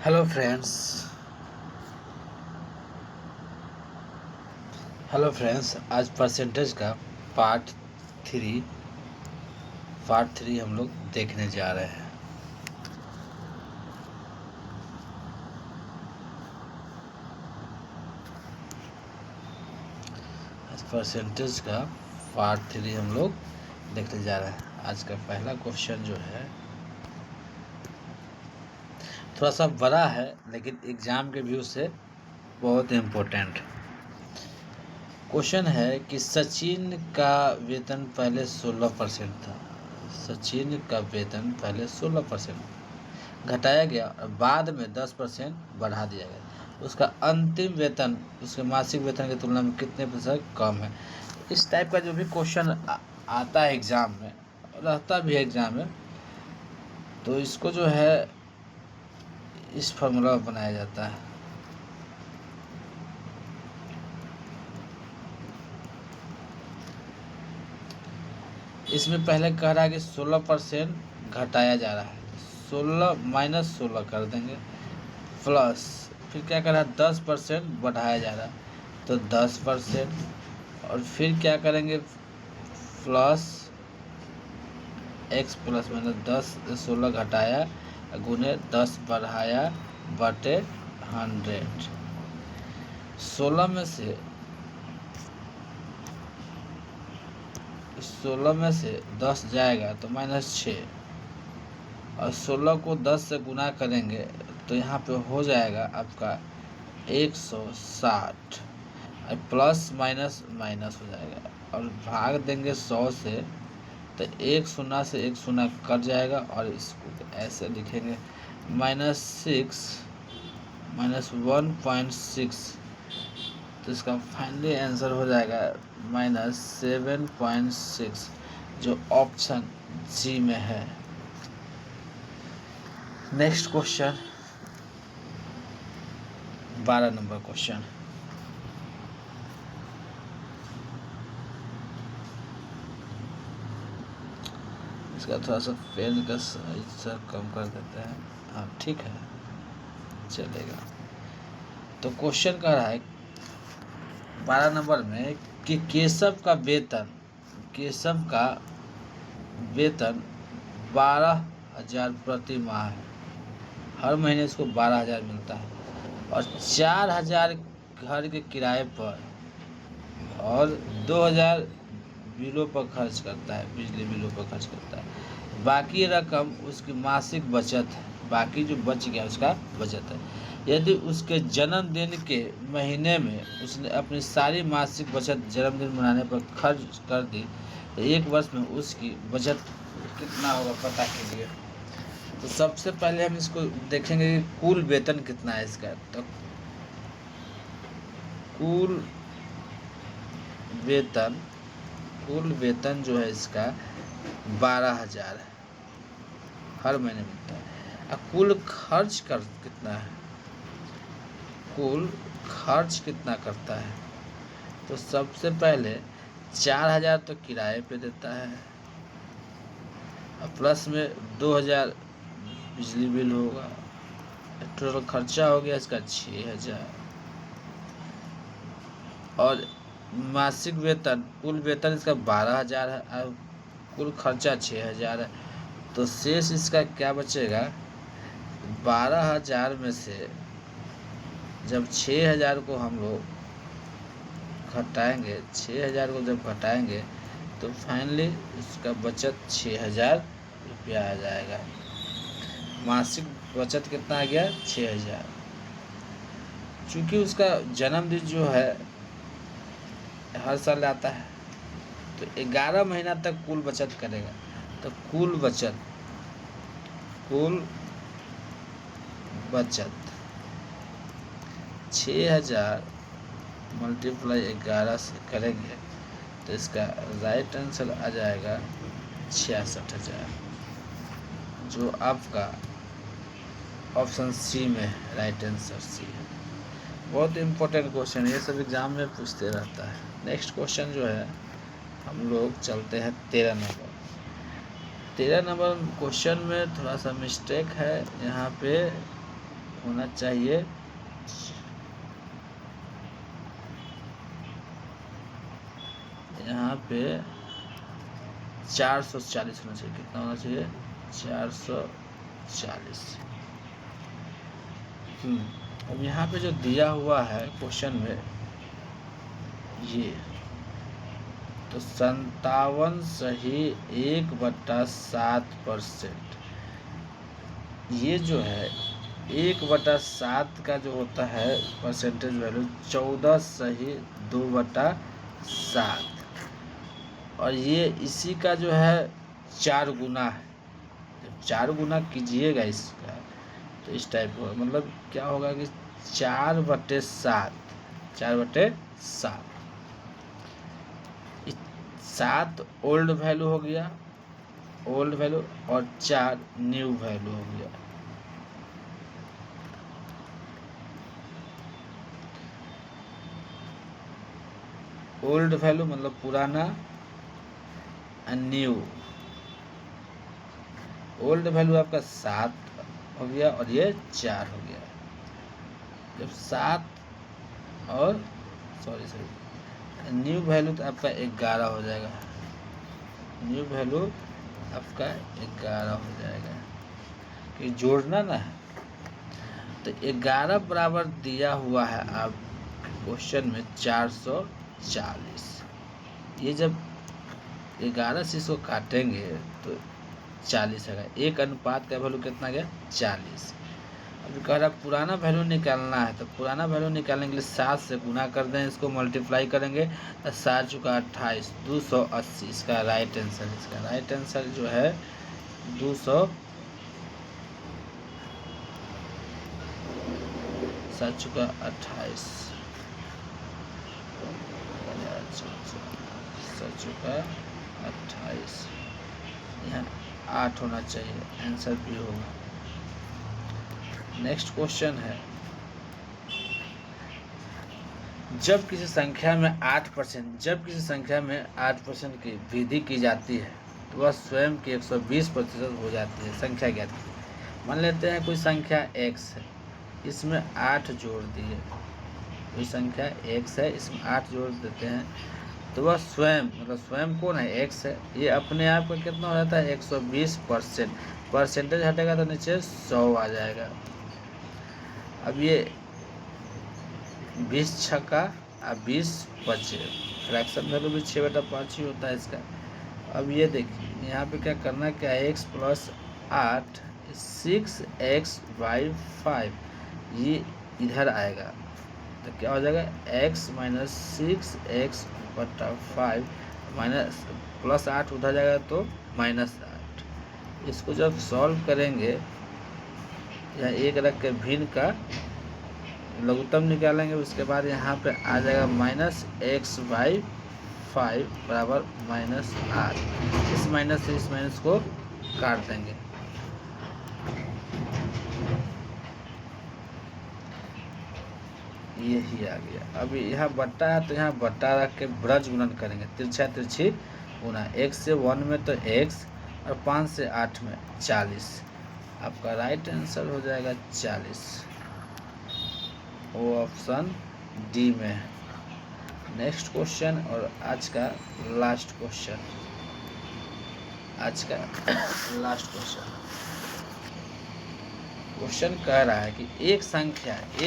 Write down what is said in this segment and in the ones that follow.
Hello friends. आज percentage का part three हम लोग देखने जा रहे हैं। आज परसेंटेज का पार्ट थ्री हम लोग देखने जा रहे हैं। आज का पहला क्वेश्चन जो है थोड़ा सा बड़ा है, लेकिन एग्ज़ाम के व्यू से बहुत इम्पोर्टेंट क्वेश्चन है कि सचिन का वेतन पहले 16% था। सचिन का वेतन पहले 16% घटाया गया और बाद में 10% बढ़ा दिया गया। उसका अंतिम वेतन उसके मासिक वेतन की तुलना में कितने प्रतिशत कम है। इस टाइप का जो भी क्वेश्चन आता है एग्ज़ाम में, रहता भी है एग्ज़ाम में, तो इसको जो है इस फार्मूला में बनाया जाता है। इसमें पहले कह रहा है कि 16% घटाया जा रहा है, 16 माइनस 16 कर देंगे, प्लस फिर क्या कर रहा है 10% बढ़ाया जा रहा है तो 10%, और फिर क्या करेंगे प्लस x प्लस माइनस 10 16 घटाया गुने 10 बढ़ाया बटे 100। 16 में से 10 जाएगा तो -6, और 16 को 10 से गुना करेंगे तो यहाँ पे हो जाएगा आपका 160, प्लस माइनस माइनस हो जाएगा, और भाग देंगे 100 से तो एक शून्य से एक शून्य कट जाएगा, और इसको ऐसे लिखेंगे -6 -1.6, तो इसका फाइनली आंसर हो जाएगा -7.6, जो ऑप्शन जी में है। Next question 12 number question. इसका थोड़ा सा पेन का साइज कम कर देते हैं। हाँ ठीक है, चलेगा। तो क्वेश्चन कह रहा है 12 नंबर में कि केशव का वेतन 12,000 प्रति माह है। हर महीने इसको 12,000 मिलता है, और 4,000 घर के किराए पर और 2,000 बिलों पर खर्च करता है, बिजली बिलों पर खर्च करता है। बाकी रकम उसकी मासिक बचत है, बाकी जो बच गया उसका बचत है। यदि उसके जन्मदिन के महीने में उसने अपनी सारी मासिक बचत जन्मदिन मनाने पर खर्च कर दी तो एक वर्ष में उसकी बचत कितना होगा पता कीजिए। तो सबसे पहले हम इसको देखेंगे कि कुल वेतन कितना है इसका। तो कुल वेतन जो है इसका 12,000 है, हर महीने मिलता है। अब कुल खर्च कितना है, कुल खर्च कितना करता है। तो सबसे पहले 4,000 तो किराए पे देता है, और प्लस में 2,000 बिजली बिल होगा, टोटल खर्चा हो गया इसका 6,000, और मासिक वेतन कुल वेतन इसका 12,000 है, और कुल खर्चा 6,000 है। तो शेष इसका क्या बचेगा, 12,000 में से जब 6,000 को हम लोग घटाएंगे, 6,000 को जब घटाएंगे तो फाइनली इसका बचत 6,000 रुपया आ जाएगा। मासिक बचत कितना आ गया 6,000। चूँकि उसका जन्मदिन जो है हर साल आता है तो 11 महीना तक कुल बचत करेगा। तो कुल बचत 6,000 मल्टीप्लाई 11 से करेंगे तो इसका राइट आंसर आ जाएगा 66,000, जो आपका ऑप्शन सी में है, राइट आंसर सी है। बहुत इम्पोर्टेंट क्वेश्चन है, ये सब एग्जाम में पूछते रहता है। नेक्स्ट क्वेश्चन जो है हम लोग चलते हैं 13 नंबर। 13 नंबर क्वेश्चन में थोड़ा सा मिस्टेक है, यहाँ पे होना चाहिए यहाँ पे 440 होना चाहिए। कितना होना चाहिए? 440। अब यहाँ पे जो दिया हुआ है क्वेश्चन में ये, तो 57 सही 1/7%। ये जो है 1/7 का जो होता है परसेंटेज वैल्यू 14 सही 2/7, और ये इसी का जो है 4 गुना है। जब 4 गुना कीजिएगा इसका तो इस टाइप का मतलब क्या होगा कि 4/7, 4/7। 7 ओल्ड वैल्यू हो गया, ओल्ड वैल्यू, और 4 न्यू वैल्यू हो गया। ओल्ड वैल्यू मतलब पुराना, न्यू। ओल्ड वैल्यू आपका 7 हो गया और ये 4 हो गया। जब 7 और न्यू वैल्यू तो आपका 11 हो जाएगा। न्यू वैल्यू आपका 11 हो जाएगा, कि जोड़ना ना है। तो 11 बराबर दिया हुआ है आप क्वेश्चन में 440। ये जब 11 से इसको काटेंगे तो 40 आएगा। 1 अनुपात का वैल्यू कितना गया? 40। अब कह रहा पुराना वैल्यू निकालना है, तो पुराना वैल्यू निकालने के लिए 7 से गुना कर दें, इसको मल्टीप्लाई करेंगे तो 7 चुका 28, 280। इसका राइट आंसर जो है 200, 7 चुका 28, 7 चुका 28, यहाँ 8 होना चाहिए, आंसर भी होगा। नेक्स्ट क्वेश्चन है, जब किसी संख्या में 8% की वृद्धि की जाती है तो वह स्वयं की 120% हो जाती है। संख्या ज्ञात कीजिए। मान लेते हैं कोई संख्या x है, इसमें 8 जोड़ दिए। कोई संख्या x है, इसमें 8 जोड़ देते हैं तो वह स्वयं, मतलब स्वयं कौन है? x है। ये अपने आप का कितना हो जाता है? 120%। परसेंटेज हटेगा तो नीचे 100 आ जाएगा। अब ये 20 छक्का और 20 बचे, फ्रैक्शन वैल्यू भी 6/5 ही होता है इसका। अब ये देखिए यहाँ पे क्या करना, क्या x + 8 6x/5, ये इधर आएगा तो क्या हो जाएगा? x - 6x/5 माइनस +8 उधर जाएगा तो -8। इसको जब सॉल्व करेंगे, यहाँ 1 रख के भिन्न का लघुत्तम निकालेंगे, उसके बाद यहाँ पे आ जाएगा -x/5 बराबर -8। इस माइनस से इस माइनस को काट देंगे। यही आ गया। अभी यहाँ बट्टा है तो यहाँ बट्टा रख के ब्रज गुणन करेंगे, तिरछा तिरछी गुना। 1 से 1 में तो x, और 5 से 8 में 40। आपका राइट आंसर हो जाएगा 40, वो ऑप्शन डी में है। नेक्स्ट क्वेश्चन और आज का लास्ट क्वेश्चन, क्वेश्चन कह रहा है कि एक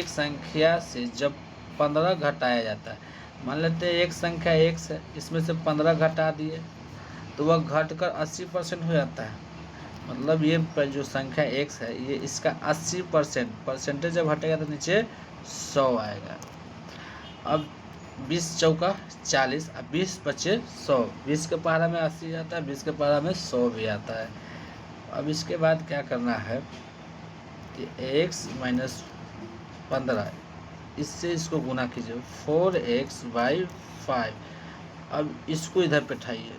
संख्या से जब 15 घटाया जाता है, मान लेते हैं एक संख्या x है, इसमें से 15 घटा दिए तो वह घटकर 80% हो जाता है। मतलब ये जो संख्या x है, ये इसका 80% परसेंटेज जब हटेगा तो नीचे 100 आएगा। अब 20 चौका 40, अब 20 बचे 100। 20 के पहाड़ा में 80 आता है, 20 के पहाड़ा में 100 भी आता है। अब इसके बाद क्या करना है कि x - 15, इससे इसको गुना कीजिए, 4x/5। अब इसको इधर बैठाइए,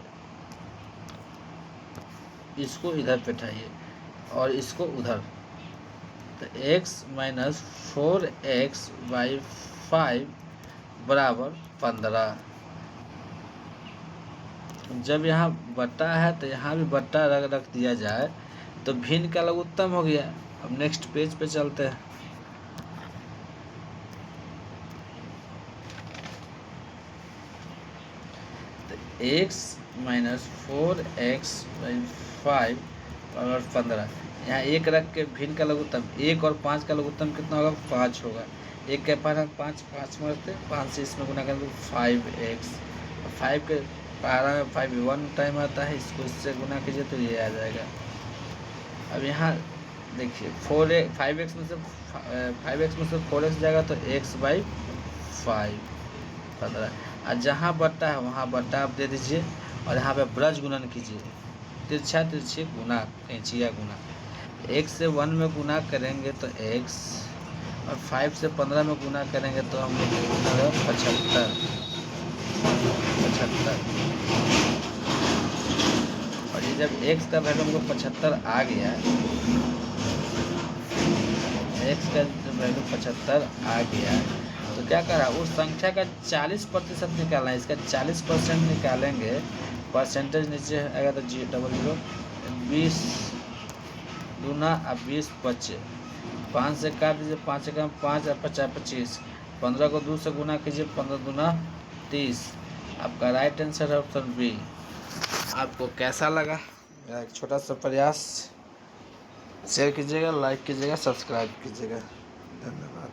इसको इधर बैठाइए और इसको उधर, तो x - 4x/5 बराबर 15। जब यहाँ बट्टा है तो यहाँ भी बट्टा रख दिया जाए तो भिन्न का लघुत्तम हो गया। अब नेक्स्ट पेज पे चलते हैं। x माइनस 4x/5 और 15। यहाँ एक रख के भिन्न का लघुत्तम 1 और 5 का लघुत्तम कितना होगा? 5 होगा। 1 के 5 मरते 5 से इसमें गुना करेंगे 5x। 5 के 12 में 5 1 टाइम आता है, इसको इससे गुना कीजिए तो ये आ जाएगा। अब यहाँ देखिए 5x में से 4x जाएगा तो x/5 15। और जहाँ बट्टा है वहाँ बट्टा आप दे दीजिए और यहाँ पे ब्रज गुणन कीजिए, तिरछा तिरछी गुना, कैंचिया गुना। x से 1 में गुना करेंगे तो x, और 5 से 15 में गुना करेंगे तो हम लोग 75। और ये जब x का वैल्यू हमको 75 आ गया, x का जो वैल्यू 75 आ गया तो क्या करा, उस संख्या का 40% निकालना है। इसका 40% निकालेंगे, परसेंटेज नीचे आएगा तो 0 20 दूना अब 20 बचे, 5 से काट दीजिए, 5 से कम 5 और 50 25। 15 को 2 से गुना कीजिए, 15 दूना 30। आपका राइट आंसर है ऑप्शन बी। आपको कैसा लगा मेरा एक छोटा सा प्रयास? शेयर कीजिएगा, लाइक कीजिएगा, सब्सक्राइब कीजिएगा। धन्यवाद।